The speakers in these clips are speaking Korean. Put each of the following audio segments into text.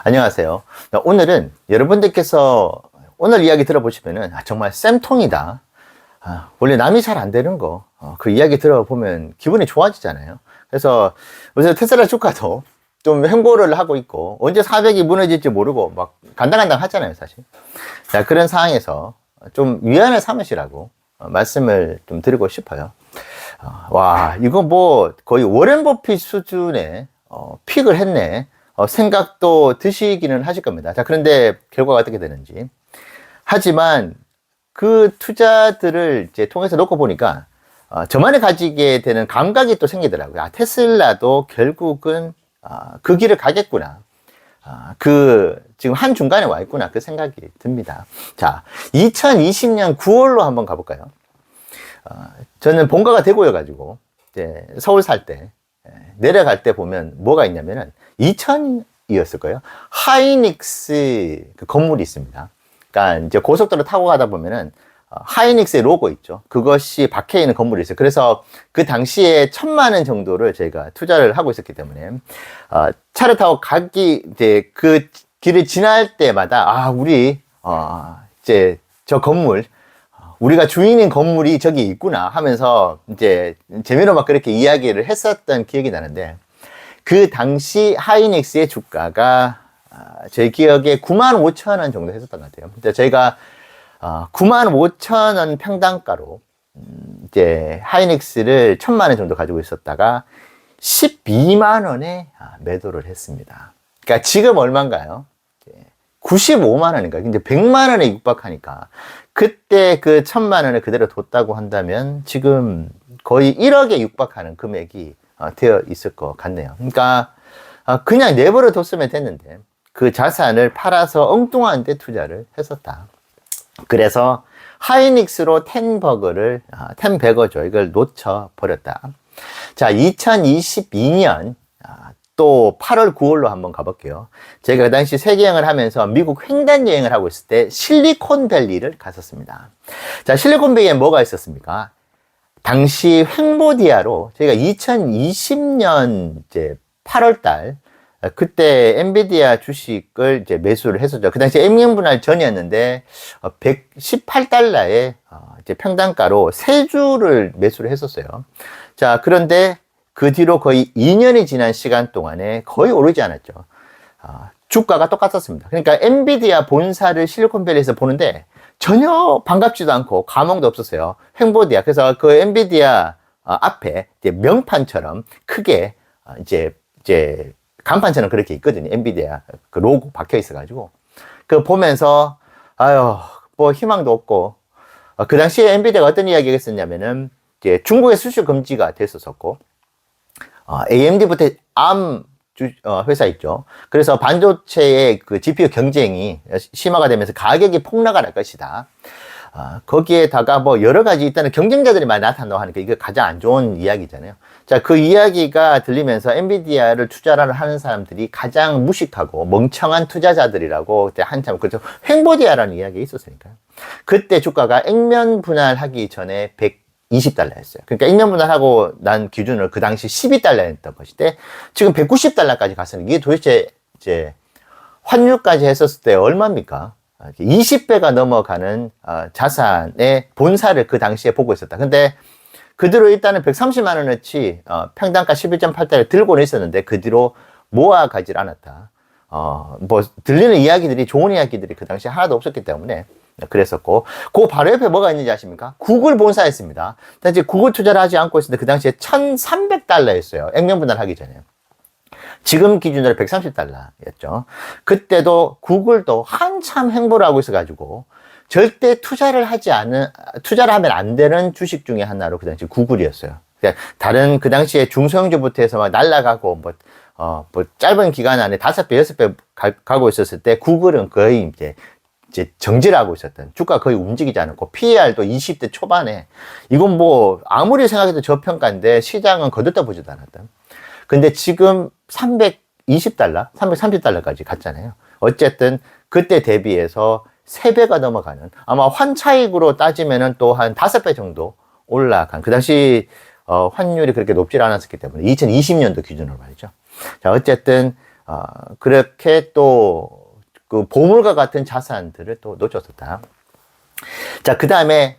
안녕하세요. 오늘은 여러분들께서 오늘 이야기 들어보시면은 정말 쌤통이다. 원래 남이 잘 안 되는 거, 그 이야기 들어보면 기분이 좋아지잖아요. 그래서 요새 테슬라 주가도 좀 횡보를 하고 있고, 언제 400이 무너질지 모르고 막 간당간당 하잖아요, 사실. 자, 그런 상황에서 좀 위안을 삼으시라고 말씀을 좀 드리고 싶어요. 와, 이거 뭐 거의 워렌 버핏 수준의 픽을 했네. 생각도 드시기는 하실 겁니다. 자, 그런데 결과가 어떻게 되는지. 하지만 그 투자들을 이제 통해서 놓고 보니까 저만이 가지게 되는 감각이 또 생기더라고요. 테슬라도 결국은 그 길을 가겠구나. 지금 한 중간에 와 있구나. 그 생각이 듭니다. 자, 2020년 9월로 한번 가볼까요? 저는 본가가 대구여가지고, 이제 서울 살 때, 내려갈 때 보면 뭐가 있냐면은 2000이었을 거예요. 하이닉스 그 건물이 있습니다. 그러니까 이제 고속도로 타고 가다 보면은 하이닉스의 로고 있죠. 그것이 박혀 있는 건물이 있어요. 그래서 그 당시에 1000만 원 정도를 저희가 투자를 하고 있었기 때문에 차를 타고 가기 이제 그 길을 지날 때마다 우리 이제 저 건물 우리가 주인인 건물이 저기 있구나 하면서 이제 재미로 막 그렇게 이야기를 했었던 기억이 나는데, 그 당시 하이닉스의 주가가 제 기억에 95,000원 정도 했었던 것 같아요. 근데 저희가 95,000원 평당가로 이제 하이닉스를 1,000만 원 정도 가지고 있었다가 12만 원에 매도를 했습니다. 그러니까 지금 얼마인가요? 95만 원인가? 근데 100만 원에 육박하니까 그때 그 1,000만 원을 그대로 뒀다고 한다면 지금 거의 1억에 육박하는 금액이 되어 있을 것 같네요. 그러니까 그냥 내버려 뒀으면 됐는데 그 자산을 팔아서 엉뚱한 데 투자를 했었다. 그래서 하이닉스로 10버거죠. 이걸 놓쳐버렸다. 자, 2022년 또 8월, 9월로 한번 가볼게요. 제가 그 당시 세계여행을 하면서 미국 횡단 여행을 하고 있을 때 실리콘밸리를 갔었습니다. 자, 실리콘밸리에 뭐가 있었습니까? 당시 횡보디아로 저희가 2020년 이제 8월 달 그때 엔비디아 주식을 이제 매수를 했었죠. 그 당시 M 분할 전이었는데 118달러에 이제 평단가로 3주를 매수를 했었어요. 자, 그런데 그 뒤로 거의 2년이 지난 시간 동안에 거의 오르지 않았죠. 주가가 똑같았습니다. 그러니까 엔비디아 본사를 실리콘밸리에서 보는데 전혀 반갑지도 않고 감흥도 없었어요. 횡보디아. 그래서 그 엔비디아 앞에 이제 명판처럼 크게 이제 간판처럼 그렇게 있거든요. 엔비디아 그 로고 박혀 있어가지고 그 보면서 뭐 희망도 없고, 그 당시에 엔비디아가 어떤 이야기가 있었냐면은 이제 중국의 수출 금지가 됐었고, AMD부터 ARM 회사 있죠. 그래서 반도체의 그 GPU 경쟁이 심화가 되면서 가격이 폭락을 할 것이다. 거기에다가 뭐 여러 가지 일단은 경쟁자들이 많이 나타난다고 하니까 이게 가장 안 좋은 이야기잖아요. 자, 그 이야기가 들리면서 엔비디아를 투자를 하는 사람들이 가장 무식하고 멍청한 투자자들이라고 그때 한참 그렇죠. 횡보디아라는 이야기가 있었으니까요. 그때 주가가 액면 분할하기 전에 120달러였어요. 그러니까 액면 분할하고 난 기준으로 그 당시 12달러였던 것인데 지금 190달러까지 갔으니 이게 도대체 이제 환율까지 했었을 때 얼마입니까? 20배가 넘어가는 자산의 본사를 그 당시에 보고 있었다. 근데 그 뒤로 일단은 130만 원어치 평당가 11.8달러 들고는 있었는데 그 뒤로 모아가질 않았다. 뭐 들리는 이야기들이 좋은 이야기들이 그 당시에 하나도 없었기 때문에 그랬었고, 그 바로 옆에 뭐가 있는지 아십니까? 구글 본사였습니다. 근데 구글 투자를 하지 않고 있었는데 그 당시에 1,300달러였어요. 액면 분할하기 전에. 지금 기준으로 130달러였죠. 그때도 구글도 한참 횡보를 하고 있어가지고 절대 투자를 하면 안 되는 주식 중에 하나로 그 당시 구글이었어요. 그러니까 다른 그 당시에 중소형주부터 해서 막 날라가고 뭐 짧은 기간 안에 5배, 6배 가고 있었을 때 구글은 거의 이제 정지를 하고 있었던, 주가 거의 움직이지 않았고 PER도 20대 초반에 이건 뭐 아무리 생각해도 저평가인데 시장은 거들떠 보지도 않았던. 근데 지금 320달러, 330달러까지 갔잖아요. 어쨌든 그때 대비해서 3배가 넘어가는, 아마 환차익으로 따지면은 또 한 5배 정도 올라간, 그 당시 환율이 그렇게 높지 않았었기 때문에 2020년도 기준으로 말이죠. 자, 어쨌든 그렇게 또 그 보물과 같은 자산들을 또 놓쳤었다. 자, 그 다음에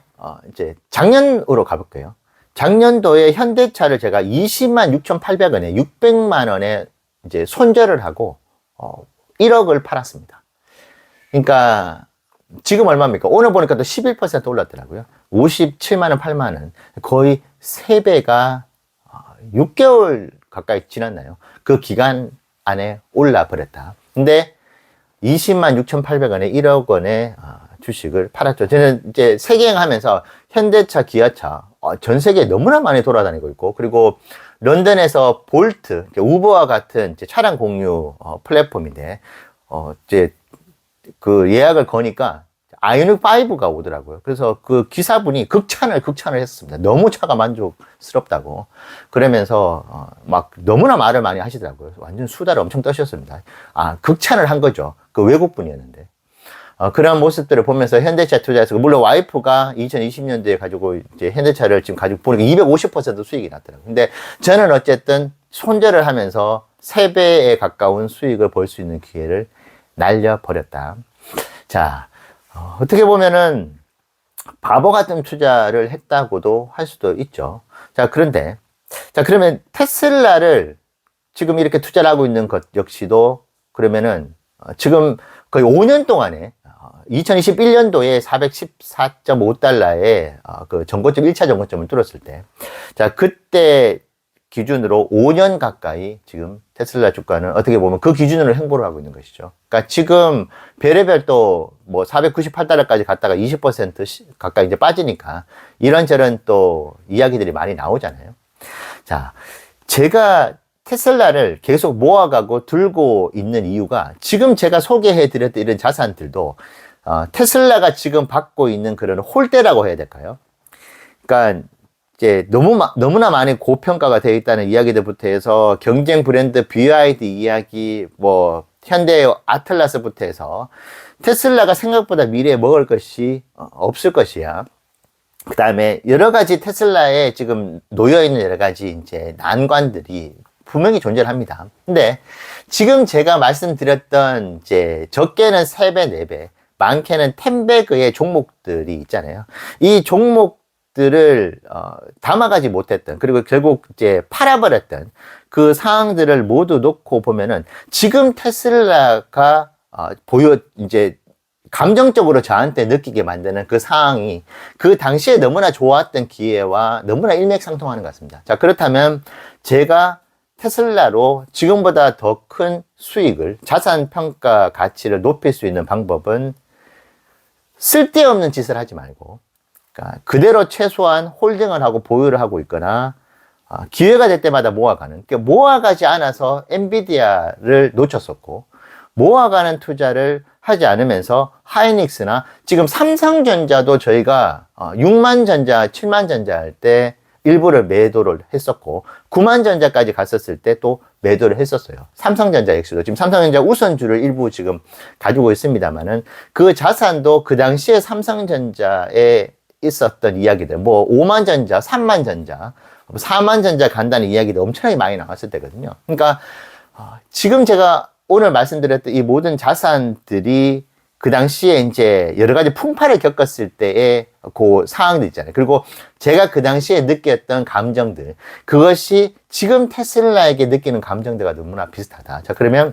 이제 작년으로 가볼게요. 작년도에 현대차를 제가 20만 6,800원에 600만 원에 이제 손절을 하고 1억을 팔았습니다. 그러니까 지금 얼마입니까? 오늘 보니까 또 11% 올랐더라고요. 57만 원, 8만 원. 거의 3배가 6개월 가까이 지났나요? 그 기간 안에 올라 버렸다. 근데 20만 6,800원에 1억 원의 주식을 팔았죠. 저는 이제 세계여행하면서 현대차, 기아차 전 세계에 너무나 많이 돌아다니고 있고, 그리고 런던에서 볼트, 우버와 같은 이제 차량 공유 플랫폼인데 이제 그 예약을 거니까 아이오닉 5가 오더라고요. 그래서 그 기사분이 극찬을 했습니다. 너무 차가 만족스럽다고. 그러면서 막 너무나 말을 많이 하시더라고요. 완전 수다를 엄청 떠셨습니다. 극찬을 한 거죠. 그 외국분이었는데. 그런 모습들을 보면서 현대차 투자해서, 물론 와이프가 2020년도에 가지고 이제 현대차를 지금 가지고 보니까 250% 수익이 났더라고요. 근데 저는 어쨌든 손절을 하면서 3배에 가까운 수익을 볼 수 있는 기회를 날려버렸다. 자, 어떻게 보면은 바보 같은 투자를 했다고도 할 수도 있죠. 자, 그런데, 자, 그러면 테슬라를 지금 이렇게 투자를 하고 있는 것 역시도 그러면은 지금 거의 5년 동안에 2021년도에 414.5달러에 그 정고점, 1차 정고점을 뚫었을 때, 자, 그때 기준으로 5년 가까이 지금 테슬라 주가는 어떻게 보면 그 기준으로 행보를 하고 있는 것이죠. 그러니까 지금 별의별 또 뭐 498달러까지 갔다가 20% 가까이 이제 빠지니까 이런저런 또 이야기들이 많이 나오잖아요. 자, 제가 테슬라를 계속 모아가고 들고 있는 이유가, 지금 제가 소개해드렸던 이런 자산들도 테슬라가 지금 받고 있는 그런 홀대라고 해야 될까요? 그러니까 이제 너무나 많이 고평가가 되어 있다는 이야기들부터 해서 경쟁 브랜드 BYD 이야기, 뭐 현대 아틀라스부터 해서 테슬라가 생각보다 미래에 먹을 것이 없을 것이야. 그 다음에 여러 가지 테슬라에 지금 놓여있는 여러 가지 이제 난관들이 분명히 존재합니다. 근데 지금 제가 말씀드렸던 이제 적게는 3배, 4배, 많게는 10배의 종목들이 있잖아요. 이 종목들을 담아가지 못했던, 그리고 결국 이제 팔아버렸던 그 상황들을 모두 놓고 보면은 지금 테슬라가 이제 감정적으로 저한테 느끼게 만드는 그 상황이 그 당시에 너무나 좋았던 기회와 너무나 일맥상통하는 것 같습니다. 자, 그렇다면 제가 테슬라로 지금보다 더 큰 수익을, 자산 평가 가치를 높일 수 있는 방법은 쓸데없는 짓을 하지 말고, 그러니까 그대로 최소한 홀딩을 하고 보유를 하고 있거나 기회가 될 때마다 모아가는, 그러니까 모아가지 않아서 엔비디아를 놓쳤었고, 모아가는 투자를 하지 않으면서 하이닉스나 지금 삼성전자도 저희가 6만 전자, 7만 전자 할 때 일부를 매도를 했었고, 9만 전자까지 갔었을 때 또 매도를 했었어요. 삼성전자 역시도 지금 삼성전자 우선주를 일부 지금 가지고 있습니다만은 그 자산도 그 당시에 삼성전자에 있었던 이야기들, 뭐 5만 전자, 3만 전자, 4만 전자 간다는 이야기도 엄청나게 많이 나왔을 때거든요. 그러니까 지금 제가 오늘 말씀드렸던 이 모든 자산들이 그 당시에 이제 여러 가지 풍파를 겪었을 때의 그 상황들 있잖아요. 그리고 제가 그 당시에 느꼈던 감정들, 그것이 지금 테슬라에게 느끼는 감정들과 너무나 비슷하다. 자, 그러면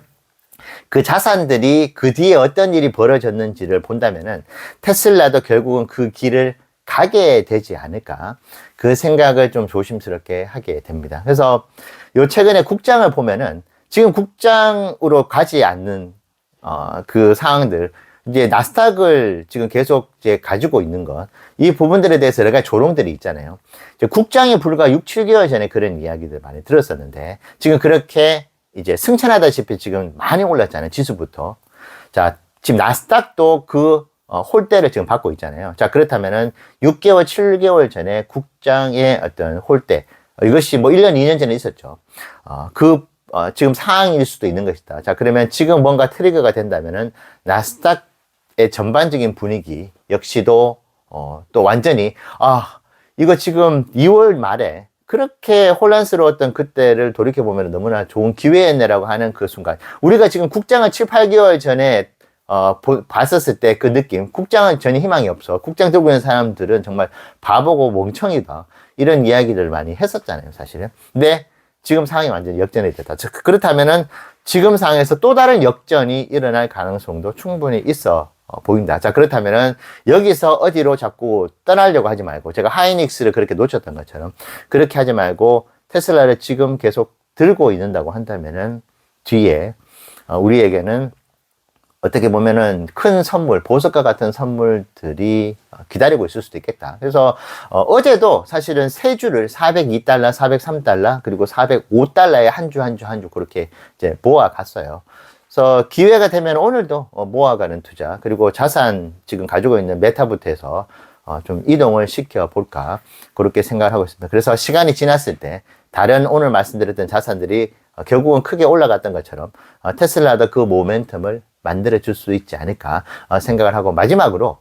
그 자산들이 그 뒤에 어떤 일이 벌어졌는지를 본다면은 테슬라도 결국은 그 길을 가게 되지 않을까, 그 생각을 좀 조심스럽게 하게 됩니다. 그래서 요 최근에 국장을 보면은 지금 국장으로 가지 않는 그 상황들, 이제 나스닥을 지금 계속 이제 가지고 있는 것, 이 부분들에 대해서 여러 가지 조롱들이 있잖아요. 이제 국장이 불과 6, 7개월 전에 그런 이야기들 많이 들었었는데 지금 그렇게 이제 승천하다시피 지금 많이 올랐잖아요. 지수부터. 자, 지금 나스닥도 그 홀대를 지금 받고 있잖아요. 자, 그렇다면은 6개월, 7개월 전에 국장의 어떤 홀대, 이것이 뭐 1년, 2년 전에 있었죠. 지금 상황일 수도 있는 것이다. 자, 그러면 지금 뭔가 트리거가 된다면은 나스닥의 전반적인 분위기 역시도 또 완전히 이거 지금 2월 말에 그렇게 혼란스러웠던 그때를 돌이켜보면 너무나 좋은 기회였네라고 하는 그 순간. 우리가 지금 국장을 7, 8개월 전에 봤었을 때 그 느낌. 국장은 전혀 희망이 없어. 국장 들고 있는 사람들은 정말 바보고 멍청이다. 이런 이야기를 많이 했었잖아요, 사실은. 근데 지금 상황이 완전히 역전이 됐다. 그렇다면은 지금 상황에서 또 다른 역전이 일어날 가능성도 충분히 있어 보인다. 자, 그렇다면은 여기서 어디로 자꾸 떠나려고 하지 말고, 제가 하이닉스를 그렇게 놓쳤던 것처럼 그렇게 하지 말고 테슬라를 지금 계속 들고 있는다고 한다면은 뒤에 우리에게는 어떻게 보면은 큰 선물, 보석과 같은 선물들이 기다리고 있을 수도 있겠다. 그래서 어제도 사실은 세 주를 402달러, 403달러, 그리고 405달러에 한 주 한 주 한 주 그렇게 이제 모아갔어요. 그래서 기회가 되면 오늘도 모아가는 투자, 그리고 자산 지금 가지고 있는 메타부터 해서 좀 이동을 시켜 볼까 그렇게 생각을 하고 있습니다. 그래서 시간이 지났을 때 다른 오늘 말씀드렸던 자산들이 결국은 크게 올라갔던 것처럼 테슬라도 그 모멘텀을 만들어 줄 수 있지 않을까 생각을 하고, 마지막으로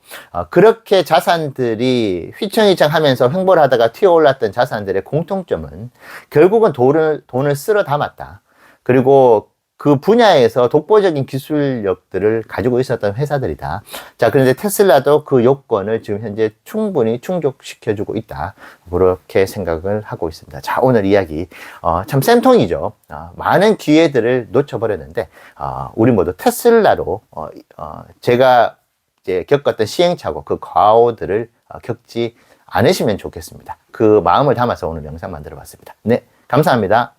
그렇게 자산들이 휘청휘청 하면서 횡보를 하다가 튀어 올랐던 자산들의 공통점은 결국은 돈을 쓸어 담았다. 그리고 그 분야에서 독보적인 기술력들을 가지고 있었던 회사들이다. 자, 그런데 테슬라도 그 요건을 지금 현재 충분히 충족시켜주고 있다. 그렇게 생각을 하고 있습니다. 자, 오늘 이야기, 참 쌤통이죠. 많은 기회들을 놓쳐버렸는데, 우리 모두 테슬라로, 제가 이제 겪었던 시행착오, 그 과오들을 겪지 않으시면 좋겠습니다. 그 마음을 담아서 오늘 영상 만들어 봤습니다. 네, 감사합니다.